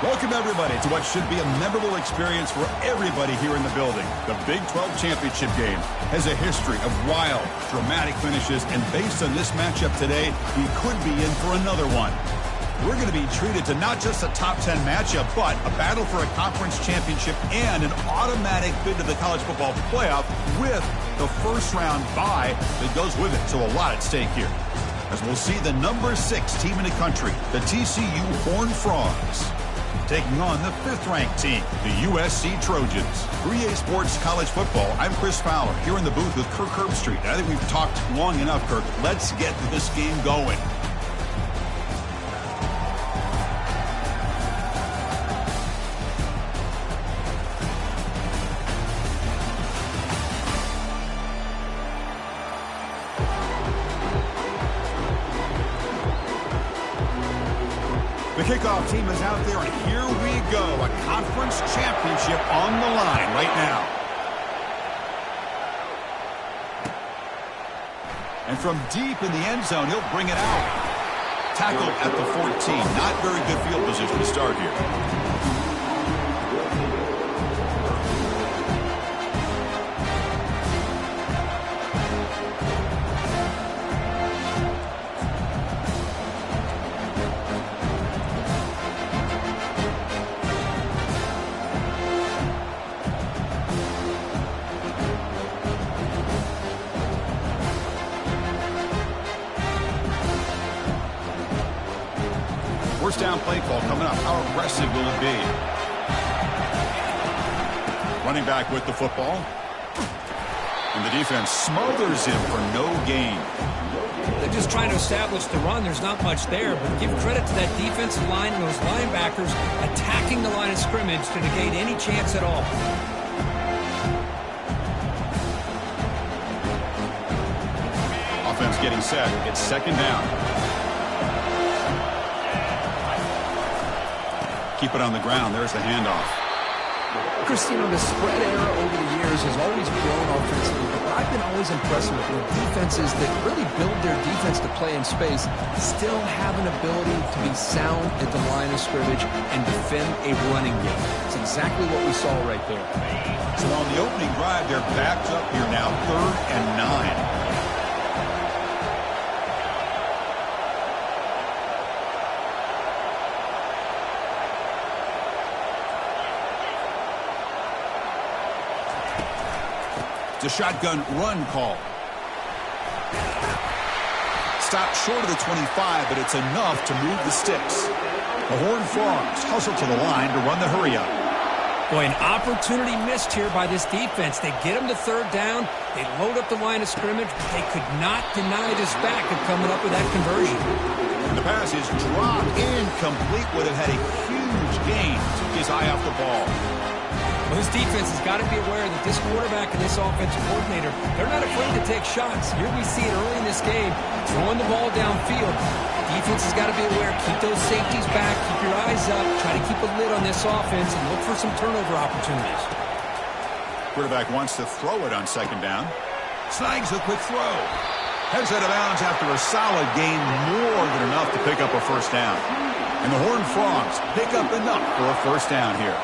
Welcome, everybody, to what should be a memorable experience for everybody here in the building. The Big 12 Championship game has a history of wild, dramatic finishes, and based on this matchup today, we could be in for another one. We're going to be treated to not just a top 10 matchup, but a battle for a conference championship and an automatic bid to the college football playoff with the first-round bye that goes with it. So a lot at stake here, as we'll see the number 6 team in the country, the TCU Horned Frogs, taking on the 5th-ranked team, the USC Trojans. 3A Sports College Football, I'm Chris Fowler, here in the booth with Kirk Herbstreit. I think we've talked long enough, Kirk. Let's get this game going. The kickoff team is out there, and here we go. A conference championship on the line right now. And from deep in the end zone, he'll bring it out. Tackle at the 14. Not very good field position to start here. First down play call coming up. How aggressive will it be? Running back with the football. And the defense smothers him for no gain. They're just trying to establish the run. There's not much there, but give credit to that defensive line and those linebackers attacking the line of scrimmage to negate any chance at all. Offense getting set. It's second down. Keep it on the ground. There's the handoff. Christine, the spread era over the years has always grown offensively, but I've been always impressed with defenses that really build their defense to play in space, still have an ability to be sound at the line of scrimmage and defend a running game. It's exactly what we saw right there. So on the opening drive, they're backed up here now, 3rd and 9. It's a shotgun run call. Stopped short of the 25, but it's enough to move the sticks. The Horned Frogs hustle to the line to run the hurry-up. Boy, an opportunity missed here by this defense. They get them to 3rd down. They load up the line of scrimmage, but they could not deny this back of coming up with that conversion. And the pass is dropped incomplete. Would have had a huge gain. Took his eye off the ball. Well, this defense has got to be aware that this quarterback and this offensive coordinator, they're not afraid to take shots. Here we see it early in this game, throwing the ball downfield. Defense has got to be aware. Keep those safeties back. Keep your eyes up. Try to keep a lid on this offense and look for some turnover opportunities. Quarterback wants to throw it on second down. Snags a quick throw. Heads out of bounds after a solid gain, more than enough to pick up a first down. And the Horned Frogs pick up enough for a first down here.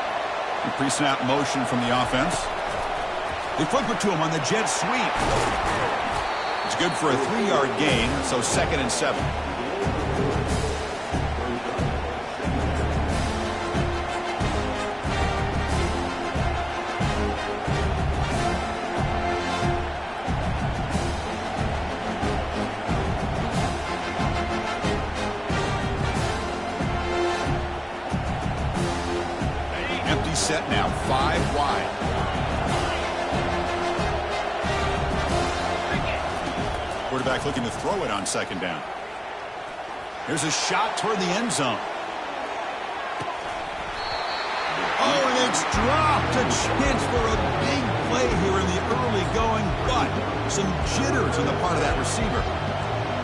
Pre-snap motion from the offense. They flip it to him on the jet sweep. It's good for a 3-yard gain, so 2nd and 7. Set now, 5 wide. Quarterback looking to throw it on second down. Here's a shot toward the end zone. Oh, and it's dropped. A chance for a big play here in the early going, but some jitters on the part of that receiver.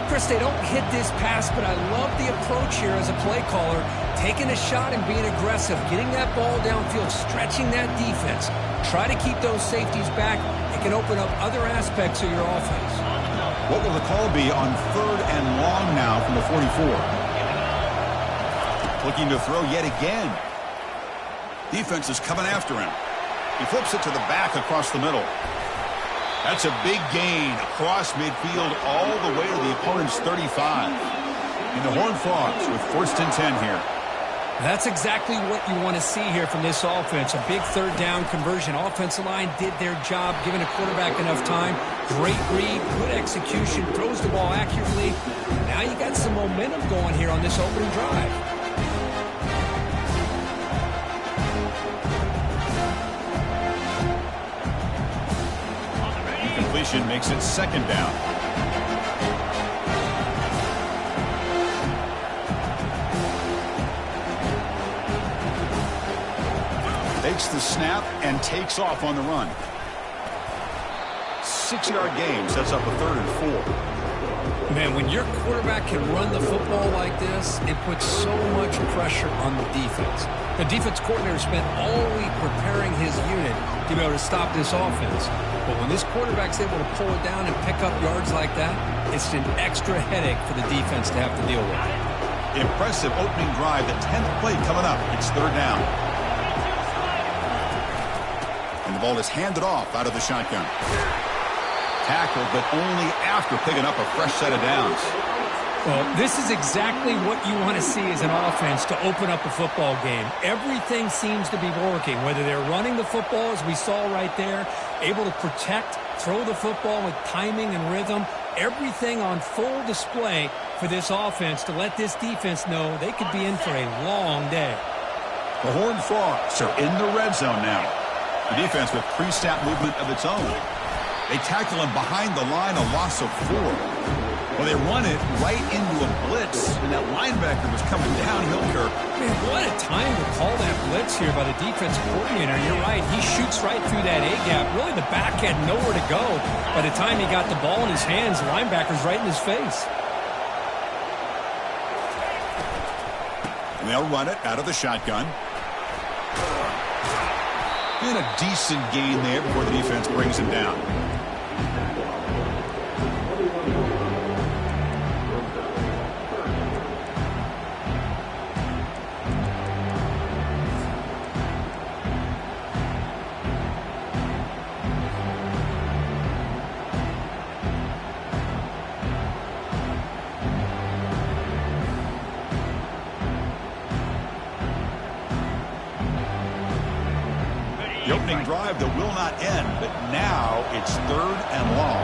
Chris, they don't hit this pass, but I love the approach here as a play caller. Taking a shot and being aggressive, getting that ball downfield, stretching that defense. Try to keep those safeties back. It can open up other aspects of your offense. What will the call be on 3rd and long now from the 44? Looking to throw yet again. Defense is coming after him. He flips it to the back across the middle. That's a big gain across midfield all the way to the opponent's 35. And the Horned Frogs with 1st and 10 here. That's exactly what you want to see here from this offense. A big 3rd down conversion. Offensive line did their job, giving a quarterback enough time. Great read, good execution, throws the ball accurately. Now you got some momentum going here on this opening drive. Incompletion makes it 2nd down. Takes the snap and takes off on the run. 6-yard gain sets up a 3rd and 4. Man, when your quarterback can run the football like this, it puts so much pressure on the defense. The defense coordinator spent all week preparing his unit to be able to stop this offense. But when this quarterback's able to pull it down and pick up yards like that, it's an extra headache for the defense to have to deal with. Impressive opening drive. The 10th play coming up. It's 3rd down. And the ball is handed off out of the shotgun. Tackled, but only after picking up a fresh set of downs. Well, this is exactly what you want to see as an offense to open up a football game. Everything seems to be working, whether they're running the football, as we saw right there, able to protect, throw the football with timing and rhythm, everything on full display for this offense to let this defense know they could be in for a long day. The Horned Frogs are in the red zone now. The defense with pre-snap movement of its own. They tackle him behind the line, a loss of 4. Well, they run it right into a blitz, and that linebacker was coming downhill, Kirk. Man, what a time to call that blitz here by the defense coordinator. You're right, he shoots right through that A-gap. Really, the back had nowhere to go. By the time he got the ball in his hands, the linebacker's right in his face. And they'll run it out of the shotgun. And a decent gain there before the defense brings him down. The opening drive that will not end, but now it's 3rd and long.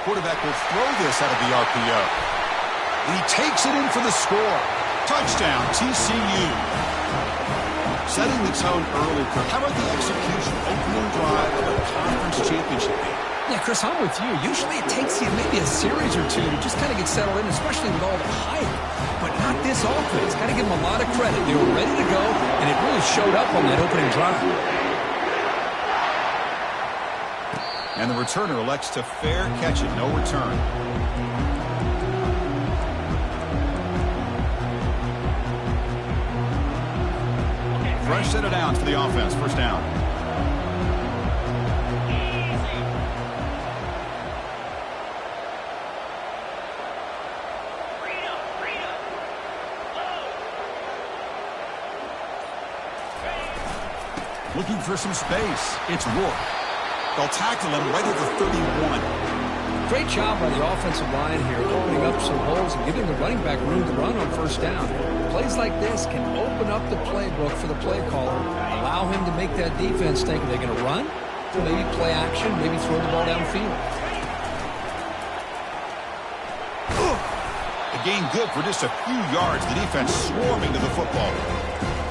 Quarterback will throw this out of the RPO. And he takes it in for the score. Touchdown, TCU. Setting the tone early, Kirk. How about the execution? Opening drive of a conference championship game. Yeah, Chris, I'm with you. Usually it takes you maybe a series or two to just kind of get settled in, especially with all the hype. But not this offense. Got to give them a lot of credit. They were ready to go, and it really showed up on that opening drive. And the returner elects to fair catch it. No return. Fresh set of downs for the offense. 1st down. Looking for some space. It's Rourke. They'll tackle him right at the 31. Great job by the offensive line here, opening up some holes and giving the running back room to run on 1st down. Plays like this can open up the playbook for the play caller, allow him to make that defense think, are they going to run? Maybe play action, maybe throw the ball downfield. The gain good for just a few yards. The defense swarming to the football.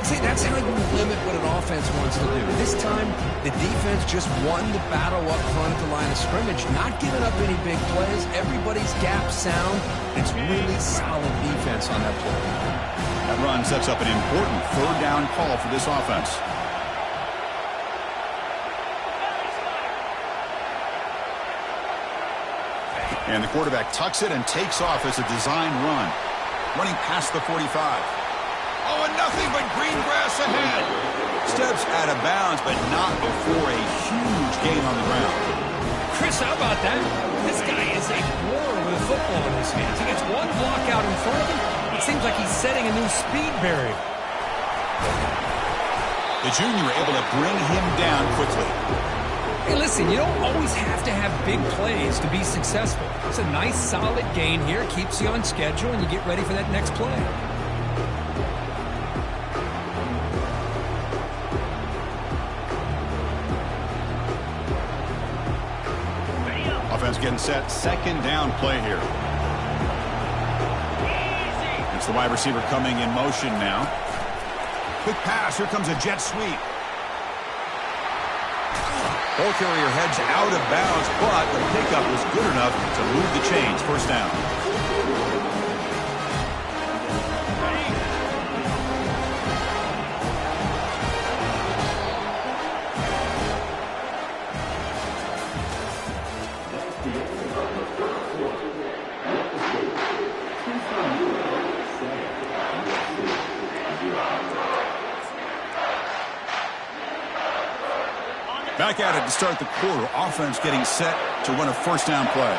See, that's how you limit what an offense wants to do. This time, the defense just won the battle up front at the line of scrimmage, not giving up any big plays. Everybody's gap sound. It's really solid defense on that play. That run sets up an important 3rd down call for this offense. And the quarterback tucks it and takes off as a design run. Running past the 45. Oh, and nothing but green grass ahead. Steps out of bounds, but not before a huge gain on the ground. Chris, how about that? This guy is a war with a football in his hands. He gets one block out in front of him, It seems like he's setting a new speed barrier. The junior able to bring him down quickly. Hey, listen, you don't always have to have big plays to be successful. It's a nice, solid gain here. Keeps you on schedule, and you get ready for that next play. Offense getting set. Second down play here. It's the wide receiver coming in motion now. Quick pass. Here comes a jet sweep. Ball carrier heads out of bounds, but the pickup was good enough to move the chains. First down. Back at it to start the quarter. Offense getting set to run a first down play.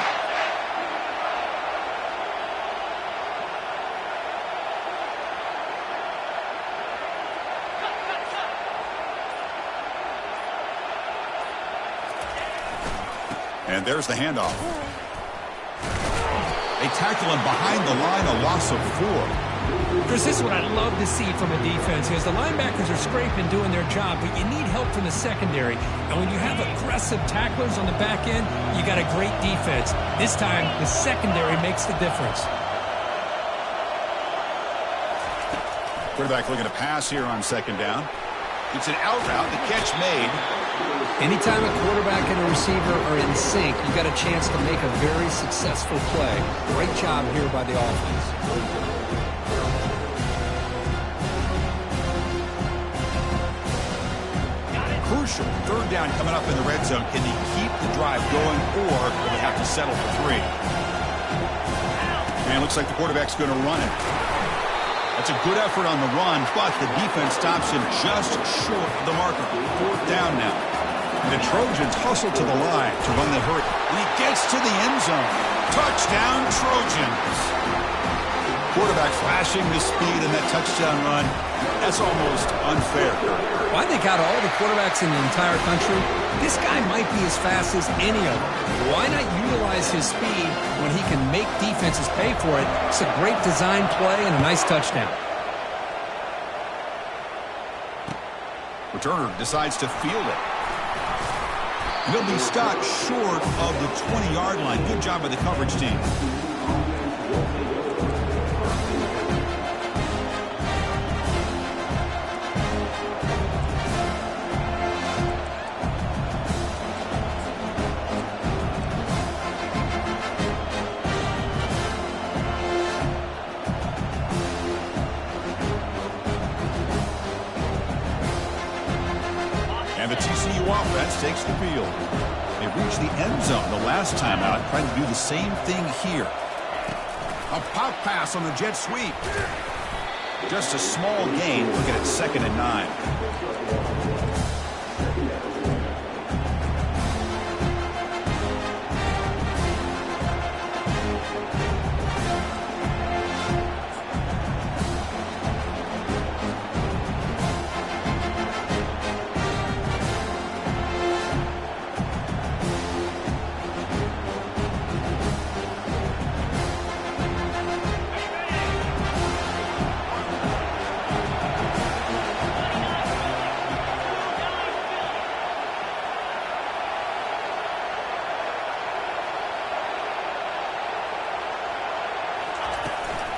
And there's the handoff. They tackle him behind the line, a loss of 4. Chris, this is what I love to see from a defense. As the linebackers are scraping, doing their job, but you need help from the secondary. And when you have aggressive tacklers on the back end, you got a great defense. This time, the secondary makes the difference. Quarterback looking to pass here on second down. It's an out route. The catch made. Anytime a quarterback and a receiver are in sync, you got a chance to make a very successful play. Great job here by the offense. Crucial. Third down coming up in the red zone. Can he keep the drive going, or will they have to settle for 3? And it looks like the quarterback's going to run it. That's a good effort on the run, but the defense stops him just short of the marker. Fourth down now. And the Trojans hustle to the line to run the hurry. And he gets to the end zone. Touchdown, Trojans. Quarterback flashing the speed in that touchdown run. That's almost unfair. Well, I think out of all the quarterbacks in the entire country, this guy might be as fast as any of them. Why not utilize his speed when he can make defenses pay for it? It's a great design play and a nice touchdown. Returner decides to field it. He'll be stopped short of the 20-yard line. Good job by the coverage team. And the TCU offense takes the field. They reached the end zone the last time out, trying to do the same thing here. A pop pass on the jet sweep. Just a small gain, looking at 2nd and 9.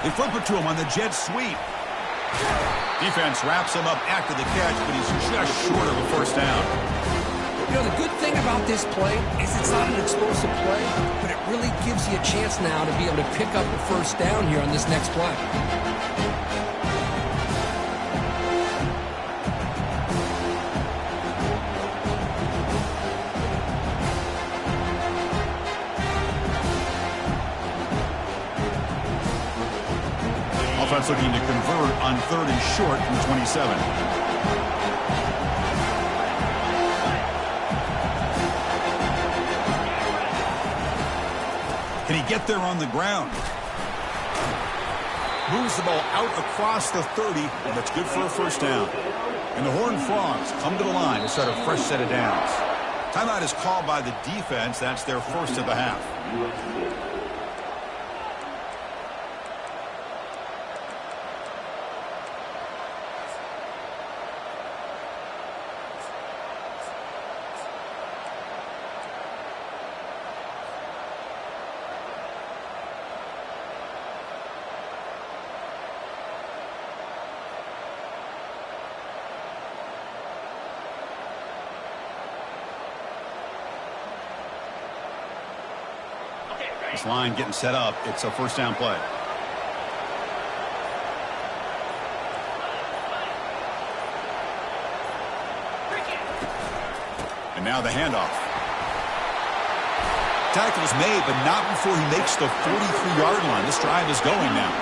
They flip it to him on the jet sweep. Defense wraps him up after the catch, but he's just short of a first down. You know, the good thing about this play is it's not an explosive play, but it really gives you a chance now to be able to pick up the first down here on this next play. Offense looking to convert on 3rd and short from the 27. Can he get there on the ground? Moves the ball out across the 30, and that's good for a first down. And the Horned Frogs come to the line to start a fresh set of downs. Timeout is called by the defense. That's their first of the half. This line getting set up. It's a first down play. And now the handoff. Tackle's made, but not before he makes the 43-yard line. This drive is going now.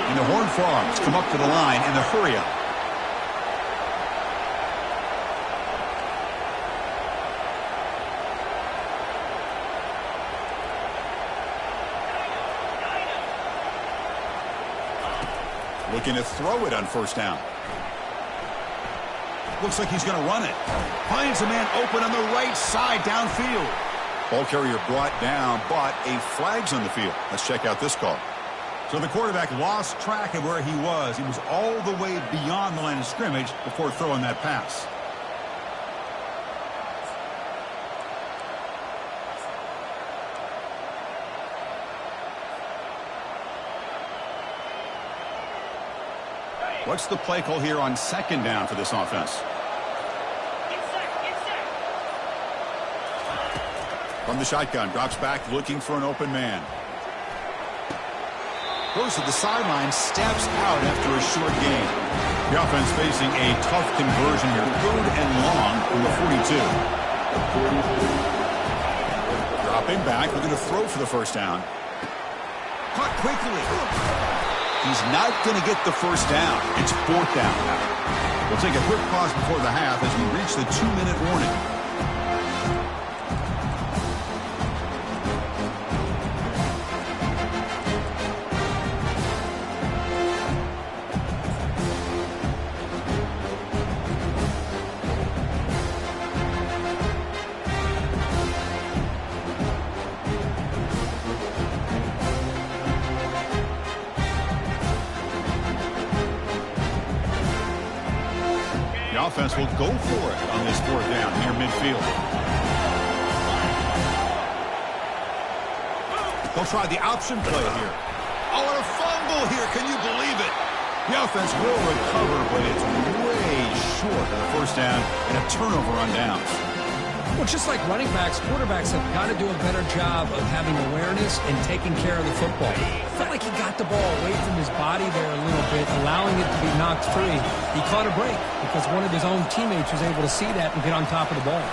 And the Horned Frogs come up to the line in the hurry-up. Looking to throw it on first down. Looks like he's going to run it. Finds a man open on the right side downfield. Ball carrier brought down, but a flag's on the field. Let's check out this call. So the quarterback lost track of where he was. He was all the way beyond the line of scrimmage before throwing that pass. What's the play call here on second down for this offense? From the shotgun, drops back looking for an open man. Goes to the sideline, steps out after a short gain. The offense facing a tough conversion here. 3rd and long from the 42. Dropping back, looking to throw for the first down. Caught quickly. He's not going to get the first down. It's 4th down now. We'll take a quick pause before the half as we reach the 2-minute warning. The offense will go for it on this 4th down near midfield. They'll try the option play here. Oh, and a fumble here. Can you believe it? The offense will recover, but it's way short of the first down and a turnover on downs. Well, just like running backs, quarterbacks have got to do a better job of having awareness and taking care of the football. Felt like he got the ball away from his body there a little bit, allowing it to be knocked free. He caught a break because one of his own teammates was able to see that and get on top of the ball.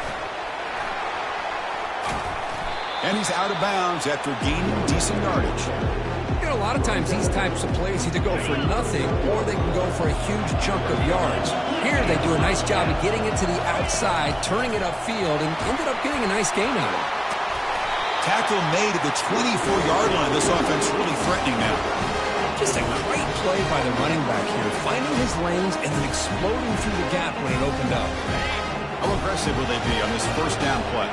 And he's out of bounds after gaining decent yardage. You know, a lot of times these types of plays either go for nothing or they can go for a huge chunk of yards. Here they do a nice job of getting it to the outside, turning it upfield, and ended up getting a nice gain out of it. Tackle made at the 24-yard line. This offense really threatening now. Just a great play by the running back here, finding his lanes and then exploding through the gap when it opened up. How aggressive will they be on this first down play?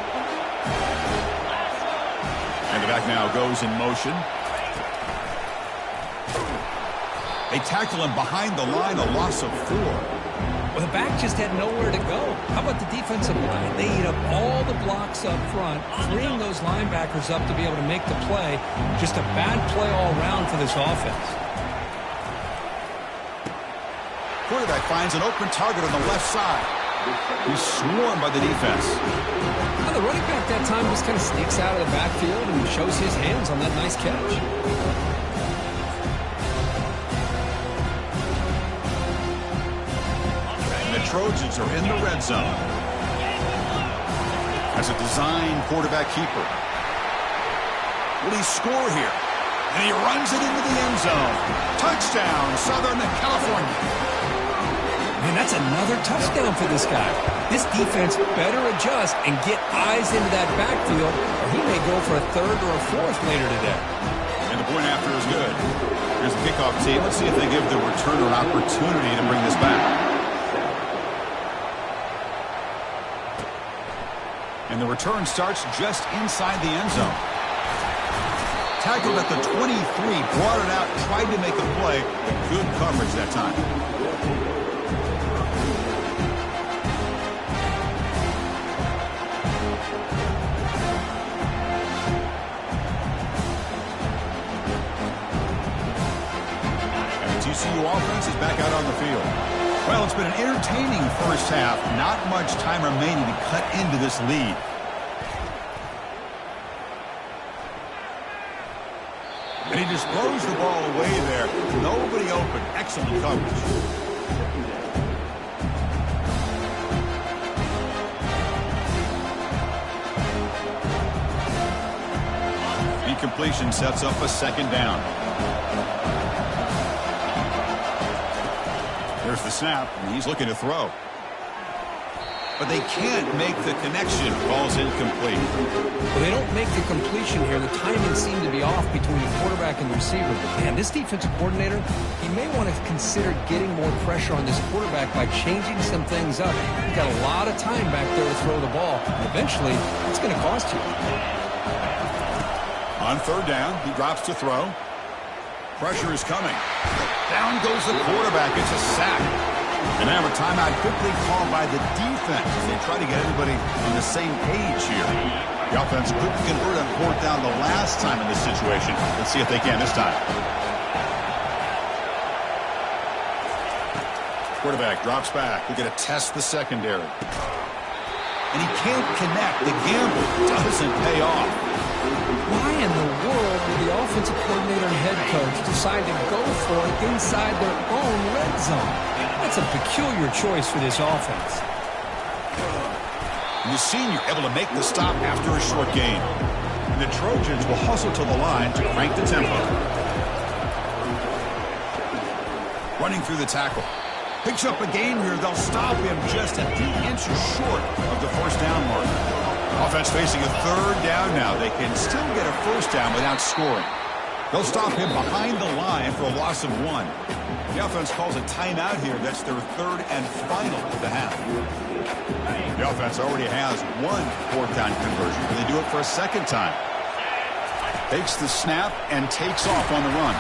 And the back now goes in motion. They tackle him behind the line, a loss of 4. Well, the back just had nowhere to go. How about the defensive line? They eat up all the blocks up front, freeing those linebackers up to be able to make the play. Just a bad play all around for this offense. Quarterback finds an open target on the left side. He's swarmed by the defense. Now the running back that time just kind of sneaks out of the backfield and shows his hands on that nice catch. The Trojans are in the red zone. As a design quarterback keeper. Will he score here? And he runs it into the end zone. Touchdown, Southern California. Man, that's another touchdown for this guy. This defense better adjust and get eyes into that backfield, or he may go for a 3rd or a 4th later today. And the point after is good. Here's the kickoff team. Let's see if they give the returner an opportunity to bring this back. And the return starts just inside the end zone. Tackled at the 23, brought it out, tried to make a play, but good coverage that time. TCU offense is back out on the field. Well, it's been an entertaining first half. Not much time remaining to cut into this lead. And he just throws the ball away there. Nobody open. Excellent coverage. Incompletion sets up a second down. There's the snap, and he's looking to throw. But they can't make the connection. Ball's incomplete. Well, they don't make the completion here. The timing seemed to be off between the quarterback and the receiver. But, man, this defensive coordinator, he may want to consider getting more pressure on this quarterback by changing some things up. He's got a lot of time back there to throw the ball. And eventually, it's going to cost you. On third down, he drops to throw. Pressure is coming. Down goes the quarterback. It's a sack. And now a timeout quickly called by the defense as they try to get everybody on the same page here. The offense couldn't convert on fourth down the last time in this situation. Let's see if they can this time. Quarterback drops back. We're going to test the secondary. And he can't connect. The gamble doesn't pay off. Why in the world would the offensive coordinator and head coach decide to go for it inside their own red zone? That's a peculiar choice for this offense. And the senior able to make the stop after a short gain. And the Trojans will hustle to the line to crank the tempo. Running through the tackle. Picks up a gain here. They'll stop him just a few inches short of the first down mark. Offense facing a third down now. They can still get a first down without scoring. They'll stop him behind the line for a loss of 1. The offense calls a timeout here. That's their third and final of the half. The offense already has one fourth down conversion. Can they do it for a second time? Takes the snap and takes off on the run.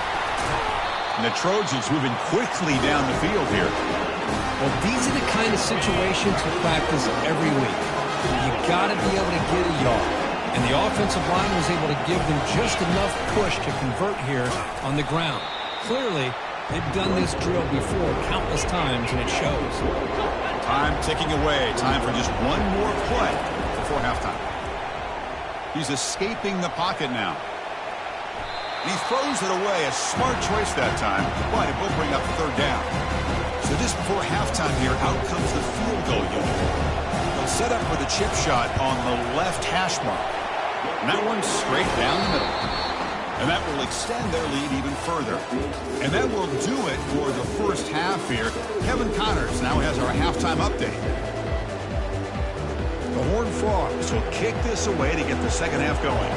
And the Trojans moving quickly down the field here. Well, these are the kind of situations we practice every week. You got to be able to get a yard. And the offensive line was able to give them just enough push to convert here on the ground. Clearly, they've done this drill before countless times, and it shows. Time ticking away. Time for just one more play before halftime. He's escaping the pocket now. And he throws it away. A smart choice that time, but it will bring up third down. So just before halftime here, out comes the field goal unit. They'll set up for the chip shot on the left hash mark. And that one's straight down the middle. And that will extend their lead even further. And that will do it for the first half here. Kevin Connors now has our halftime update. The Horned Frogs will kick this away to get the second half going.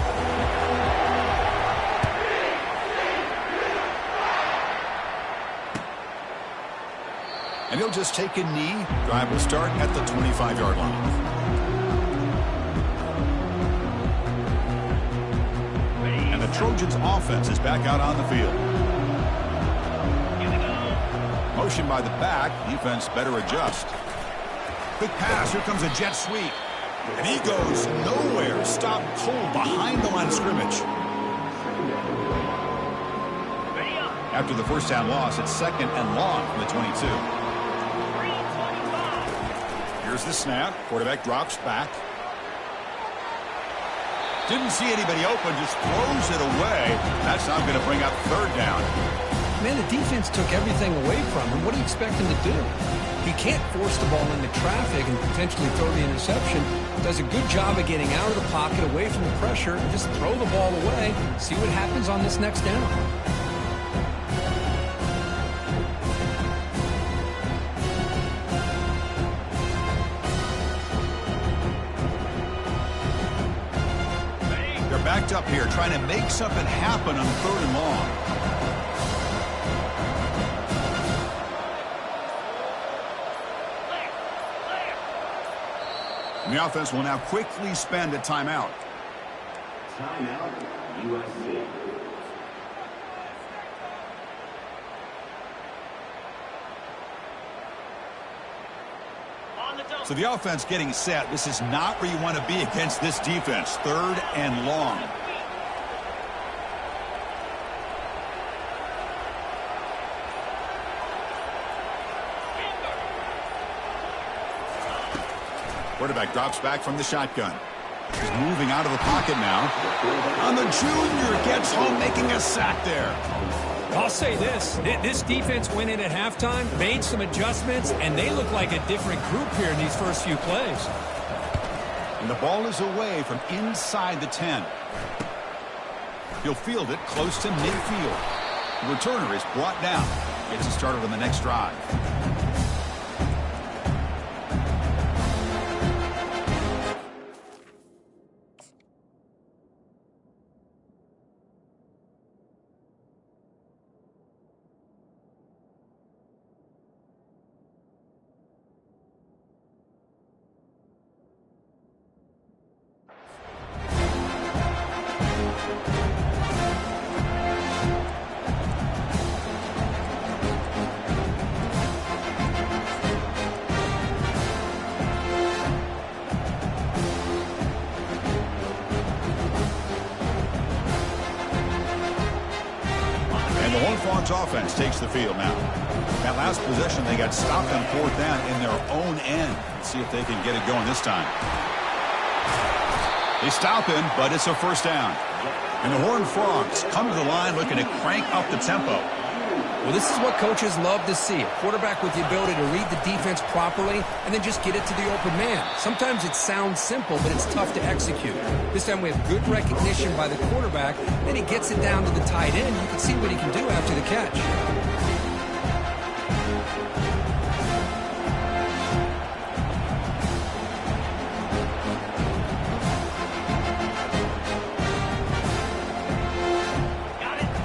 And he'll just take a knee. Drive will start at the 25-yard line. And the Trojans offense is back out on the field. Motion by the back. Defense better adjust. Quick pass. Here comes a jet sweep. And he goes nowhere. Stopped cold behind the line of scrimmage. After the first down loss, it's second and long from the 22. Here's the snap. Quarterback drops back. Didn't see anybody open, just throws it away. That's not going to bring up third down. Man, the defense took everything away from him. What do you expect him to do? He can't force the ball into traffic and potentially throw the interception. Does a good job of getting out of the pocket, away from the pressure, and just throw the ball away. See what happens on this next down. locked up here, trying to make something happen on 3rd and long. And the offense will now quickly spend a timeout. Timeout, USC. So the offense getting set. This is not where you want to be against this defense. 3rd and long. Quarterback drops back from the shotgun. He's moving out of the pocket now. And the junior gets home, making a sack there. I'll say this defense went in at halftime, made some adjustments, and they look like a different group here in these first few plays. And the ball is away from inside the 10. He'll field it close to midfield. The returner is brought down. Gets it started on the next drive. Offense takes the field now. That last possession, they got stopped on 4th down in their own end. Let's see if they can get it going this time. They stop him, but it's a 1st down. And the Horned Frogs come to the line looking to crank up the tempo. Well, this is what coaches love to see. A quarterback with the ability to read the defense properly and then just get it to the open man. Sometimes it sounds simple, but it's tough to execute. This time we have good recognition by the quarterback, then he gets it down to the tight end. You can see what he can do after the catch.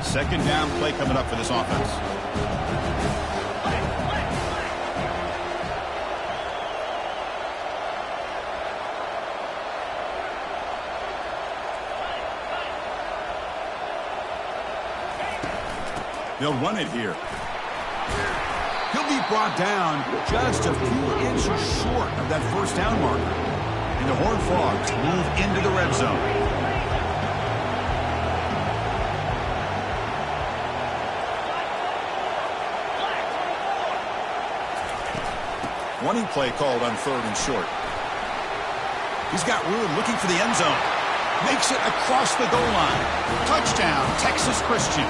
Second down play coming up for this offense. They'll run it here. He'll be brought down just a few inches short of that 1st down marker. And the Horned Frogs move into the red zone. Running play called on 3rd and short. He's got room looking for the end zone. Makes it across the goal line. Touchdown, Texas Christian.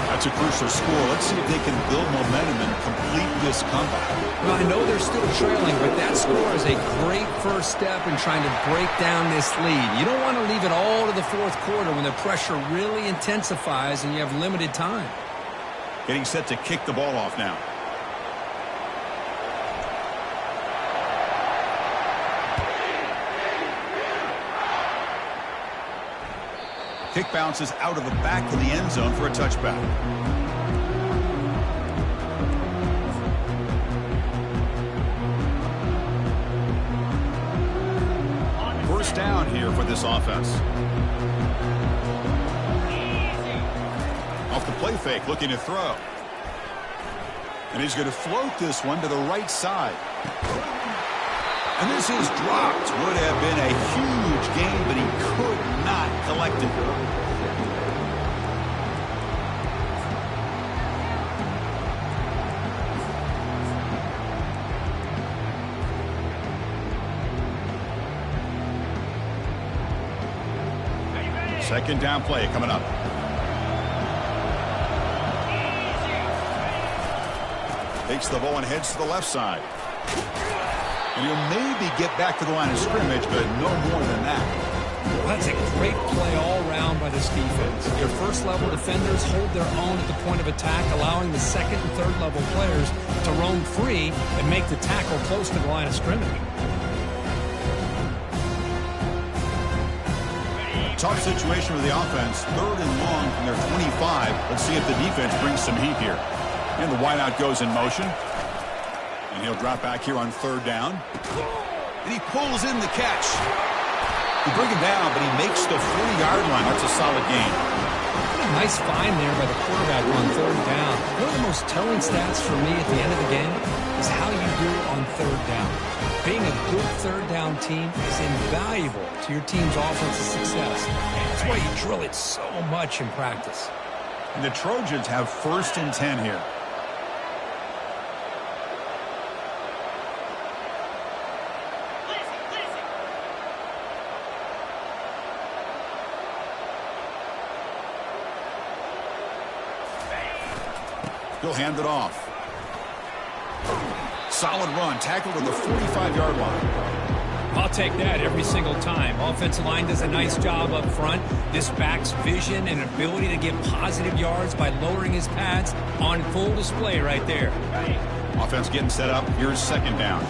That's a crucial score. Let's see if they can build momentum and complete this comeback. Well, I know they're still trailing, but that score is a great first step in trying to break down this lead. You don't want to leave it all to the 4th quarter when the pressure really intensifies and you have limited time. Getting set to kick the ball off now. Kick bounces out of the back of the end zone for a touchback. First down here for this offense. Off the play fake, looking to throw. And he's going to float this one to the right side. And this is dropped. Would have been a huge gain, but he could not collect it. Second down play coming up. Takes the ball and heads to the left side. And he'll maybe get back to the line of scrimmage, but no more than that. Well, that's a great play all around by this defense. Your first-level defenders hold their own at the point of attack, allowing the second and third-level players to roam free and make the tackle close to the line of scrimmage. Tough situation for the offense. 3rd and long from their 25. Let's see if the defense brings some heat here. And the wideout goes in motion. And he'll drop back here on 3rd down. And he pulls in the catch. He bring him down, but he makes the 40-yard line. That's a solid gain. Nice find there by the quarterback on 3rd down. One of the most telling stats for me at the end of the game is how you do on 3rd down. Being a good 3rd down team is invaluable to your team's offensive success. That's why you drill it so much in practice. And the Trojans have 1st and 10 here. He'll hand it off. Solid run, tackled at the 45-yard line. I'll take that every single time. Offensive line does a nice job up front. This back's vision and ability to get positive yards by lowering his pads on full display right there. Offense getting set up. Here's 2nd down.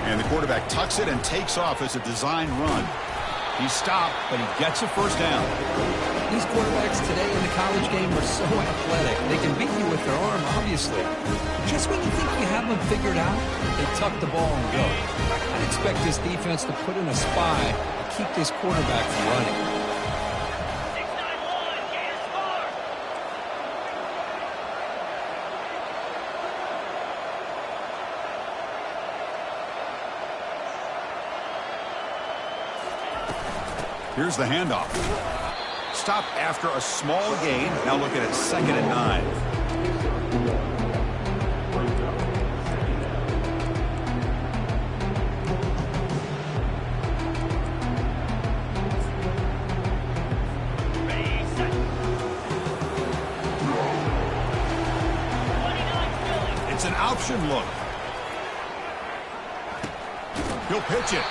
And the quarterback tucks it and takes off as a design run. He's stopped, but he gets a 1st down. These quarterbacks today in the college game are so athletic. They can beat you with their arm, obviously. Just when you think you have them figured out, they tuck the ball and go. I'd expect this defense to put in a spy to keep this quarterback from running. Here's the handoff. Stop after a small gain. Now looking at 2nd and 9. It's an option look. He'll pitch it.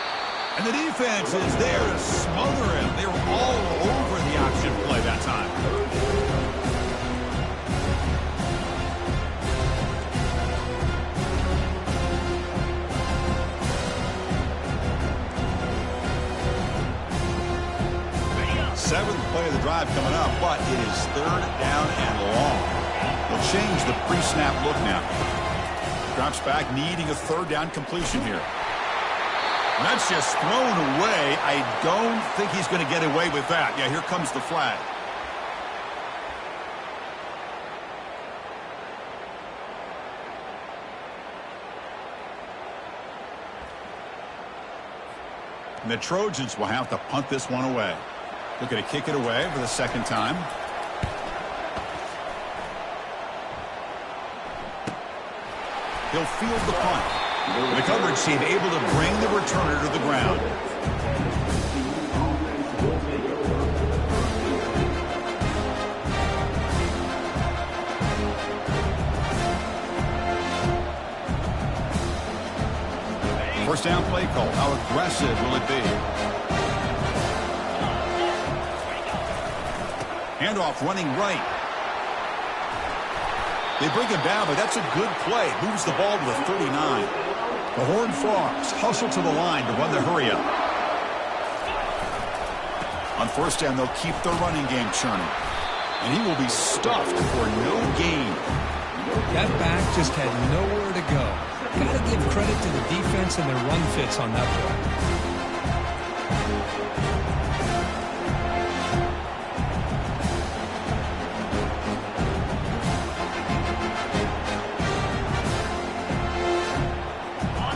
And the defense is there to smother him. They were all over the option play that time. Seventh play of the drive coming up, but it is 3rd down and long. They'll change the pre-snap look now. Drops back, needing a 3rd down completion here. And that's just thrown away. I don't think he's going to get away with that. Yeah, here comes the flag. And the Trojans will have to punt this one away. Looking to kick it away for the 2nd time. He'll field the punt. The coverage team able to bring the returner to the ground. First down play call. How aggressive will it be? Handoff running right. They bring him down, but that's a good play. Moves the ball to the 39. The Horned Frogs hustle to the line to run the hurry-up. On 1st down, they'll keep their running game churning. And he will be stuffed for no gain. That back just had nowhere to go. Got to give credit to the defense and their run fits on that play.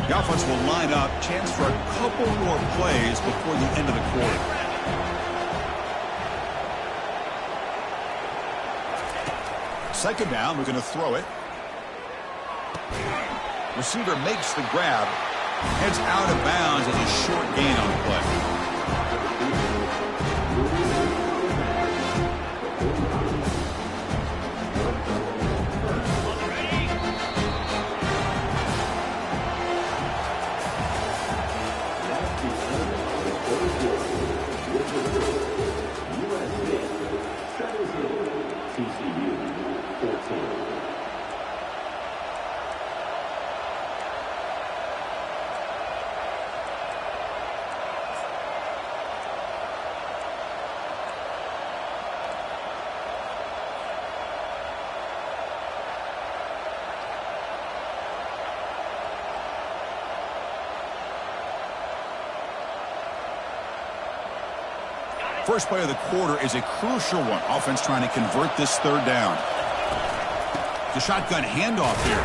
The offense will line up. Chance for a couple more plays before the end of the quarter. Second down, we're going to throw it. Receiver makes the grab. Heads out of bounds as a short gain on the play. First play of the quarter is a crucial one. Offense trying to convert this third down. The shotgun handoff here.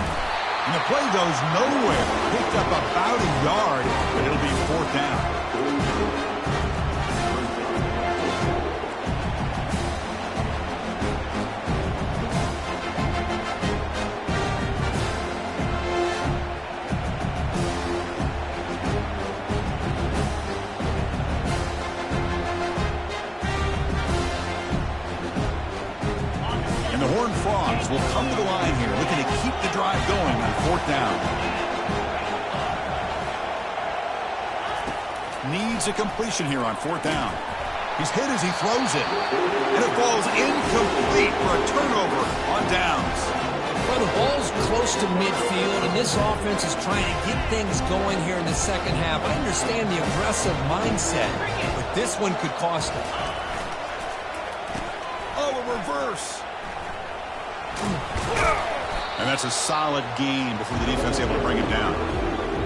And the play goes nowhere. Picked up about a yard, but it'll be fourth down. Will come to the line here, looking to keep the drive going on fourth down. Needs a completion here on fourth down. He's hit as he throws it, and it falls incomplete for a turnover on downs. Well, the ball's close to midfield, and this offense is trying to get things going here in the second half. I understand the aggressive mindset, but this one could cost them. Oh, a reverse. And that's a solid gain before the defense able to bring it down.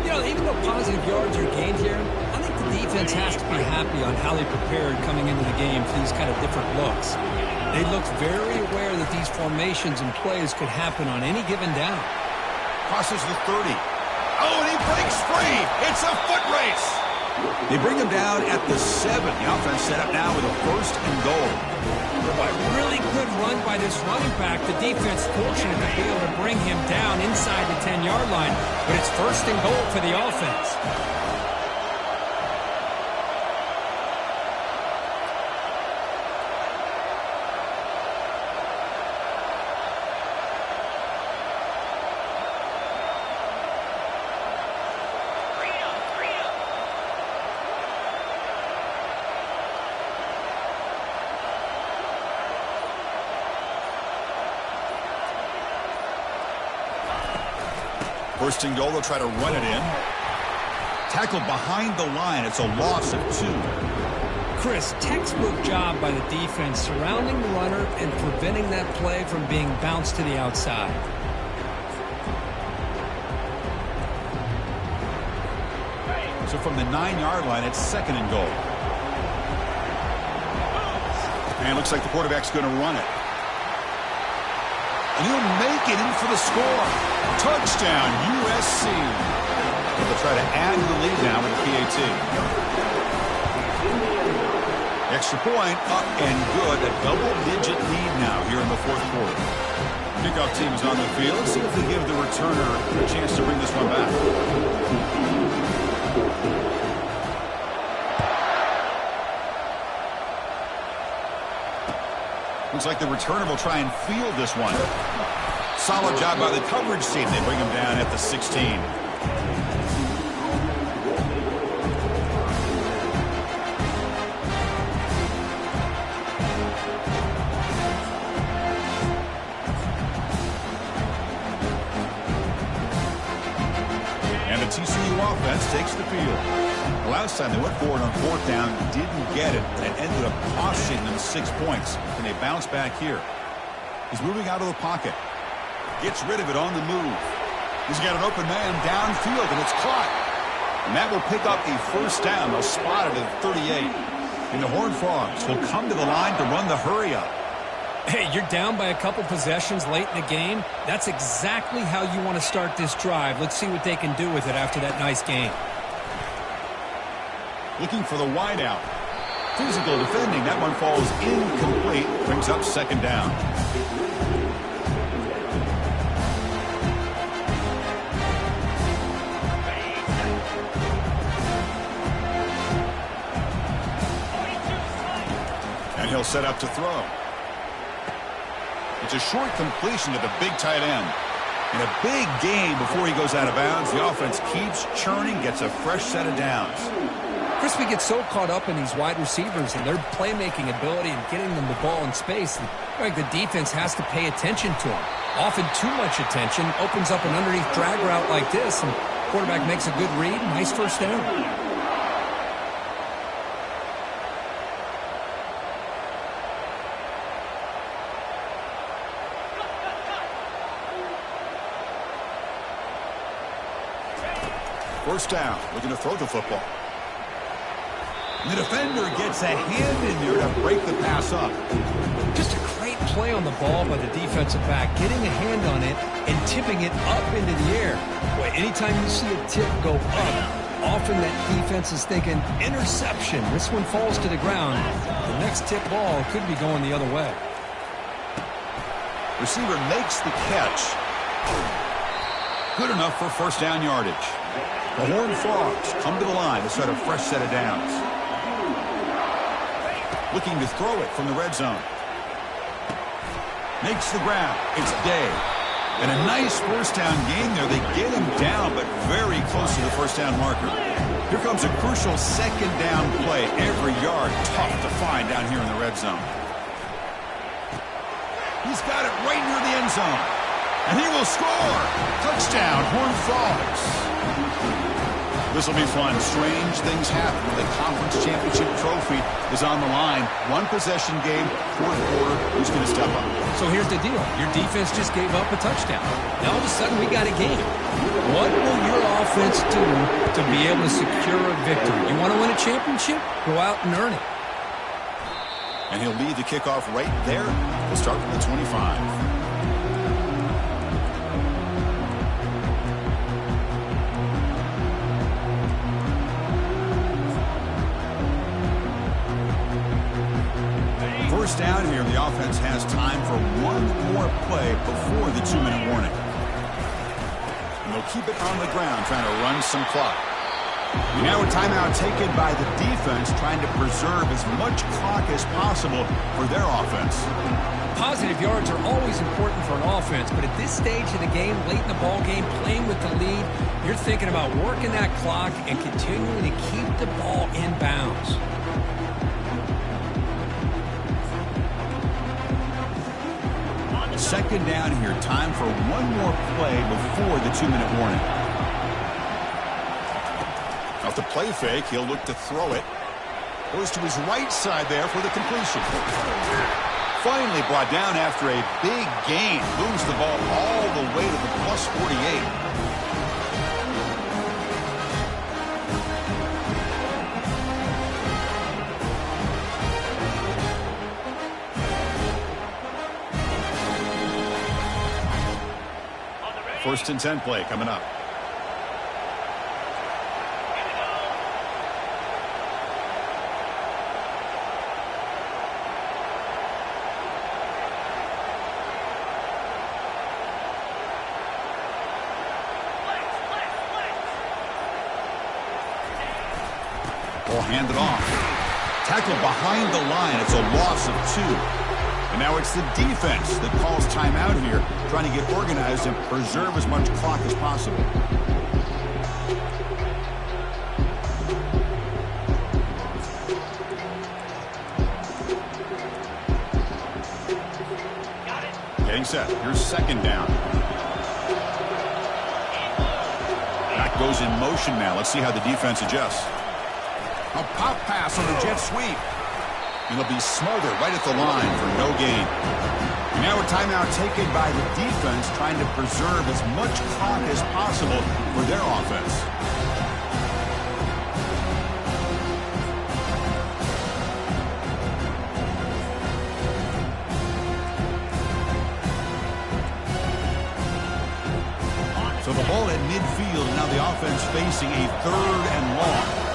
You know, even though positive yards are gained here, I think the defense has to be happy on how they prepared coming into the game for these kind of different looks. They looked very aware that these formations and plays could happen on any given down. Crosses the 30. Oh, and he breaks free. It's a foot race. They bring him down at the 7. The offense set up now with a first and goal. A really good run by this running back. The defense fortunate to be able to bring him down inside the 10-yard line. But it's first and goal for the offense. First and goal, they'll try to run it in. Tackled behind the line. It's a loss of 2. Chris, textbook job by the defense surrounding the runner and preventing that play from being bounced to the outside. So from the 9-yard line, it's second and goal. And it looks like the quarterback's going to run it. And he'll make it in for the score. Touchdown, USC. And they'll try to add to the lead now with a PAT. Extra point, up and good. A double-digit lead now here in the fourth quarter. Kickoff team is on the field. Let's see if they give the returner a chance to bring this one back. Looks like the returner will try and field this one. Solid job by the coverage team. They bring him down at the 16. And the TCU offense takes the field. Last time they went forward on fourth down, didn't get it, and it ended up costing them 6 points. And they bounce back here. He's moving out of the pocket. Gets rid of it on the move. He's got an open man downfield, and it's caught. And that will pick up a first down. They'll spot it at 38. And the Horned Frogs will come to the line to run the hurry-up. Hey, you're down by a couple possessions late in the game. That's exactly how you want to start this drive. Let's see what they can do with it after that nice game. Looking for the wideout. Physical defending. That one falls incomplete. Brings up second down. And he'll set up to throw. It's a short completion to the big tight end. In a big game before he goes out of bounds, the offense keeps churning, gets a fresh set of downs. Chris, we get so caught up in these wide receivers and their playmaking ability and getting them the ball in space. Like the defense has to pay attention to them. Often too much attention opens up an underneath drag route like this, and quarterback makes a good read. Nice first down. First down, looking to throw the football. The defender gets a hand in there to break the pass up. Just a great play on the ball by the defensive back, getting a hand on it and tipping it up into the air. Boy, anytime you see a tip go up, often that defense is thinking interception. This one falls to the ground. The next tip ball could be going the other way. Receiver makes the catch. Good enough for first down yardage. The Horned Frogs come to the line to start a fresh set of downs. Looking to throw it from the red zone. Makes the grab. It's Day. And a nice first down gain there. They get him down, but very close to the first down marker. Here comes a crucial second down play. Every yard tough to find down here in the red zone. He's got it right near the end zone. And he will score. Touchdown, Horned Frogs. This will be fun. Strange things happen when the conference championship trophy is on the line. One possession game, fourth quarter. Who's going to step up? So here's the deal. Your defense just gave up a touchdown. Now all of a sudden we got a game. What will your offense do to be able to secure a victory? You want to win a championship? Go out and earn it. And he'll lead the kickoff right there. We'll start from the 25. First down here, the offense has time for one more play before the 2-minute warning. And they'll keep it on the ground, trying to run some clock. Now a timeout taken by the defense, trying to preserve as much clock as possible for their offense. Positive yards are always important for an offense, but at this stage of the game, late in the ball game, playing with the lead, you're thinking about working that clock and continuing to keep the ball in bounds. Second down here. Time for one more play before the 2-minute warning. Off the play fake, he'll look to throw it. Goes to his right side there for the completion. Finally brought down after a big gain. Moves the ball all the way to the plus 48. First and 10 play coming up. Ball handed off. Tackled behind the line. It's a loss of 2. And now it's the defense that calls timeout here, trying to get organized and preserve as much clock as possible. Getting set. Here's second down. That goes in motion now. Let's see how the defense adjusts. A pop pass on the jet sweep. And they'll be smothered right at the line for no gain. And now a timeout taken by the defense, trying to preserve as much clock as possible for their offense. So the ball at midfield, and now the offense facing a 3rd and long.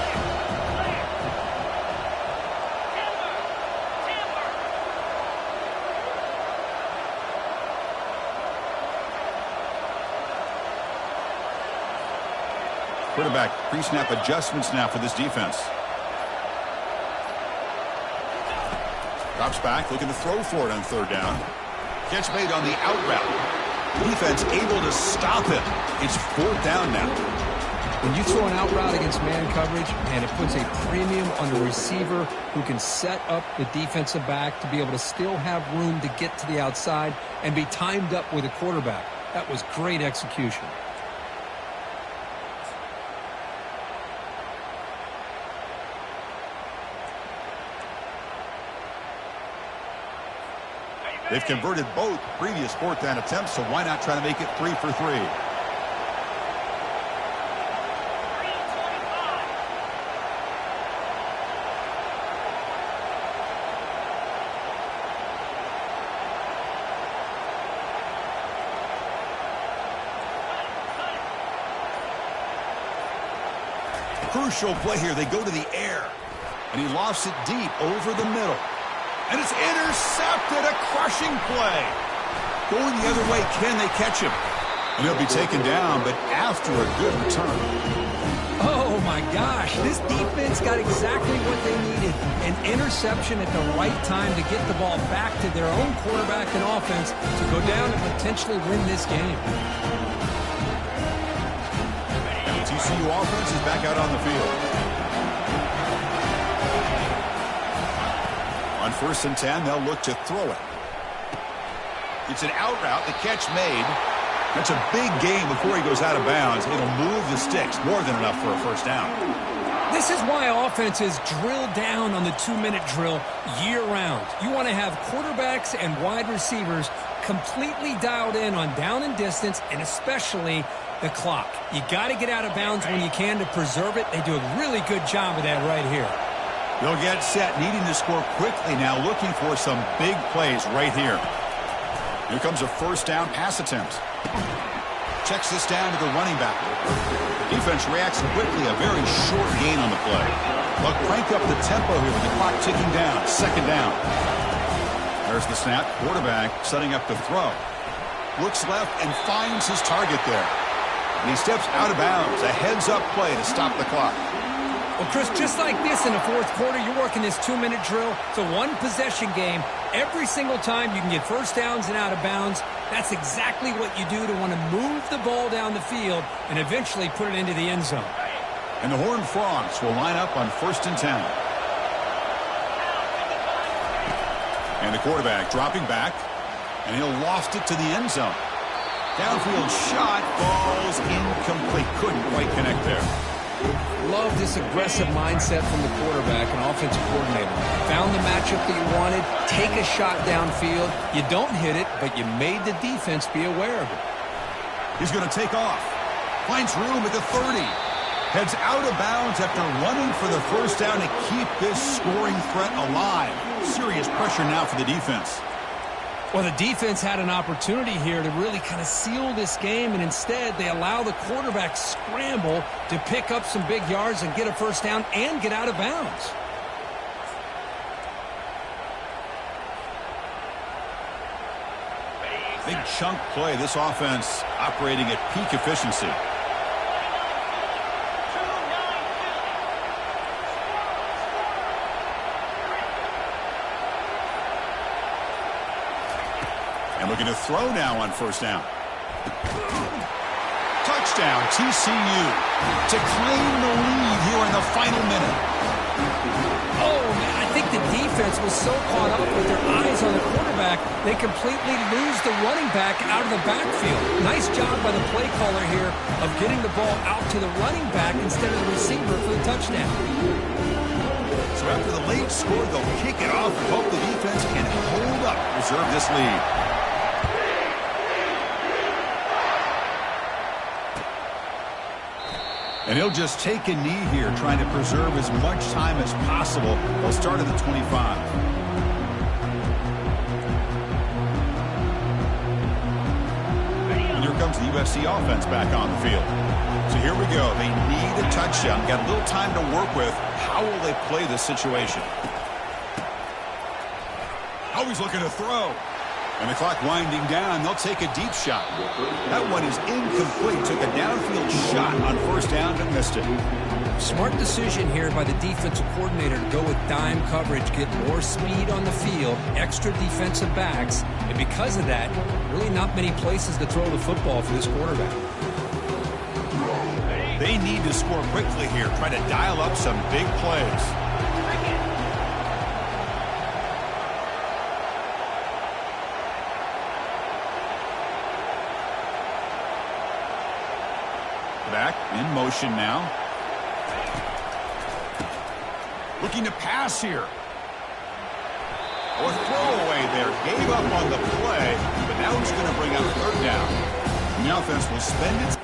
Quarterback pre-snap adjustments now for this defense. Drops back, looking to throw for it on 3rd down. Catch made on the out route. Defense able to stop it. It's 4th down now. When you throw an out route against man coverage, man, it puts a premium on the receiver who can set up the defensive back to be able to still have room to get to the outside and be timed up with a quarterback. That was great execution. They've converted both previous 4th down attempts, so why not try to make it 3 for 3? Crucial play here. They go to the air. And he lofts it deep over the middle. And it's intercepted. A crushing play. Going the other way. Can they catch him? And he'll be taken down, but after a good return. Oh, my gosh. This defense got exactly what they needed. An interception at the right time to get the ball back to their own quarterback and offense to go down and potentially win this game. And the TCU offense is back out on the field. On 1st and 10, they'll look to throw it. It's an out route. The catch made. That's a big gain before he goes out of bounds. It'll move the sticks. More than enough for a first down. This is why offenses drill down on the 2-minute drill year-round. You want to have quarterbacks and wide receivers completely dialed in on down and distance, and especially the clock. You got to get out of bounds when you can to preserve it. They do a really good job of that right here. They'll get set, needing to score quickly now, looking for some big plays right here. Here comes a first down pass attempt. Checks this down to the running back. Defense reacts quickly, a very short gain on the play. They'll crank up the tempo here with the clock ticking down. 2nd down. There's the snap. Quarterback setting up the throw. Looks left and finds his target there. And he steps out of bounds. A heads-up play to stop the clock. Well, Chris, just like this in the 4th quarter, you're working this 2-minute drill. It's a one-possession game. Every single time you can get first downs and out of bounds. That's exactly what you do to want to move the ball down the field and eventually put it into the end zone. And the Horned Frogs will line up on 1st and 10. And the quarterback dropping back, and he'll loft it to the end zone. Downfield shot, falls incomplete. Couldn't quite connect there. Love this aggressive mindset from the quarterback and offensive coordinator. Found the matchup that you wanted, take a shot downfield. You don't hit it, but you made the defense be aware of it. He's going to take off. Finds room at the 30. Heads out of bounds after running for the first down to keep this scoring threat alive. Serious pressure now for the defense. Well, the defense had an opportunity here to really kind of seal this game, and instead they allow the quarterback scramble to pick up some big yards and get a first down and get out of bounds. Big chunk play. This offense operating at peak efficiency. And looking to throw now on first down. Touchdown, TCU, to claim the lead here in the final minute. Oh, man, I think the defense was so caught up with their eyes on the quarterback, they completely lose the running back out of the backfield. Nice job by the play caller here of getting the ball out to the running back instead of the receiver for the touchdown. So after the late score, they'll kick it off and hope the defense can hold up, preserve this lead. And he'll just take a knee here, trying to preserve as much time as possible. They'll start at the 25. And here comes the USC offense back on the field. So here we go. They need a touchdown. Got a little time to work with. How will they play this situation? Always looking to throw. And the clock winding down, they'll take a deep shot. That one is incomplete. Took a downfield shot on first down and missed it. Smart decision here by the defensive coordinator to go with dime coverage, get more speed on the field, extra defensive backs, and because of that, really not many places to throw the football for this quarterback. They need to score quickly here, try to dial up some big plays. Back in motion now. Looking to pass here. Or throwaway there. Gave up on the play, but now he's going to bring up third down. And the offense will spend its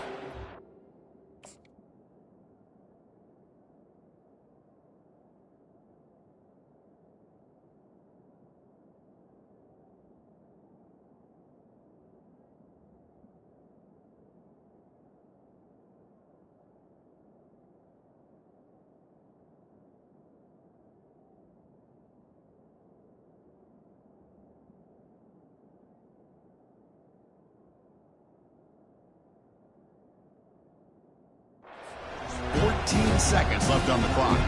14 seconds left on the clock.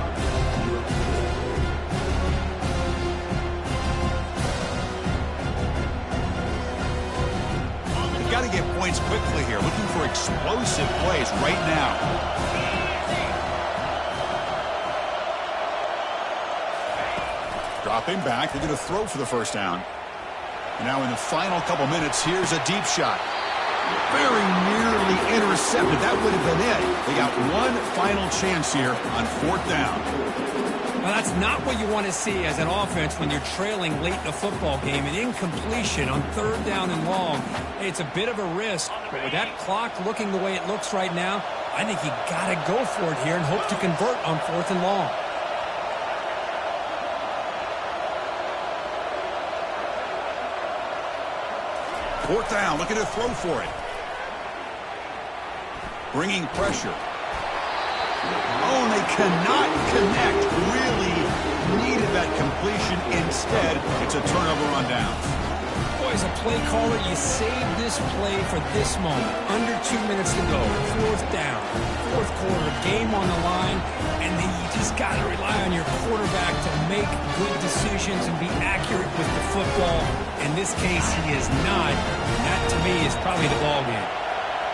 They've got to get points quickly here. Looking for explosive plays right now. Dropping back. They're going to throw for the first down. And now in the final couple minutes, here's a deep shot. Very nearly intercepted. That would have been it. They got one final chance here on 4th down. Well, that's not what you want to see as an offense when you're trailing late in the football game. An incompletion on 3rd down and long. It's a bit of a risk, but with that clock looking the way it looks right now, I think you got to go for it here and hope to convert on 4th and long. Fourth down, looking to throw for it. Bringing pressure. Oh, and they cannot connect. Really needed that completion. Instead, it's a turnover on downs. Boy, as a play caller, you saved this play for this moment. Under 2 minutes to go. 4th down. 4th quarter, game on the line, and then you just got to rely on your quarterback to make good decisions and be accurate with the football. In this case, he is not. And that, to me, is probably the ball game.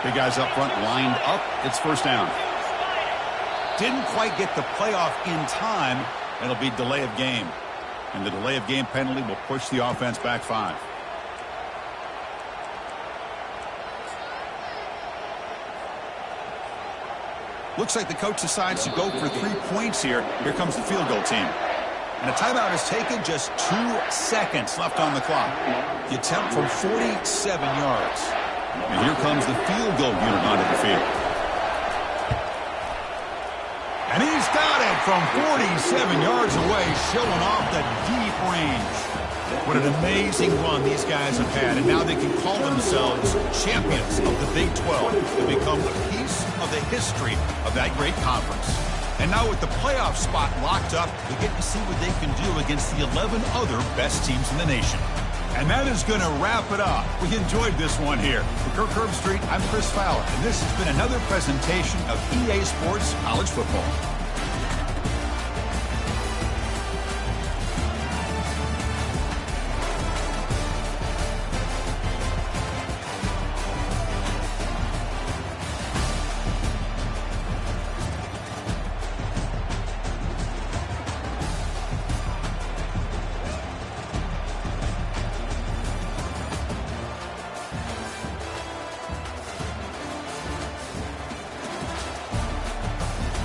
Big guys up front lined up. It's first down. Didn't quite get the playoff in time. It'll be delay of game. And the delay of game penalty will push the offense back 5. Looks like the coach decides to go for 3 points here. Here comes the field goal team. And a timeout is taken, just 2 seconds left on the clock. The attempt from 47 yards. And here comes the field goal unit onto the field. And he's got it from 47 yards away, showing off the deep range. What an amazing run these guys have had, and now they can call themselves champions of the Big 12 to become a piece of the history of that great conference. And now with the playoff spot locked up, we get to see what they can do against the 11 other best teams in the nation. And that is going to wrap it up. We enjoyed this one here. For Kirk Herbstreit, I'm Chris Fowler, and this has been another presentation of EA Sports College Football.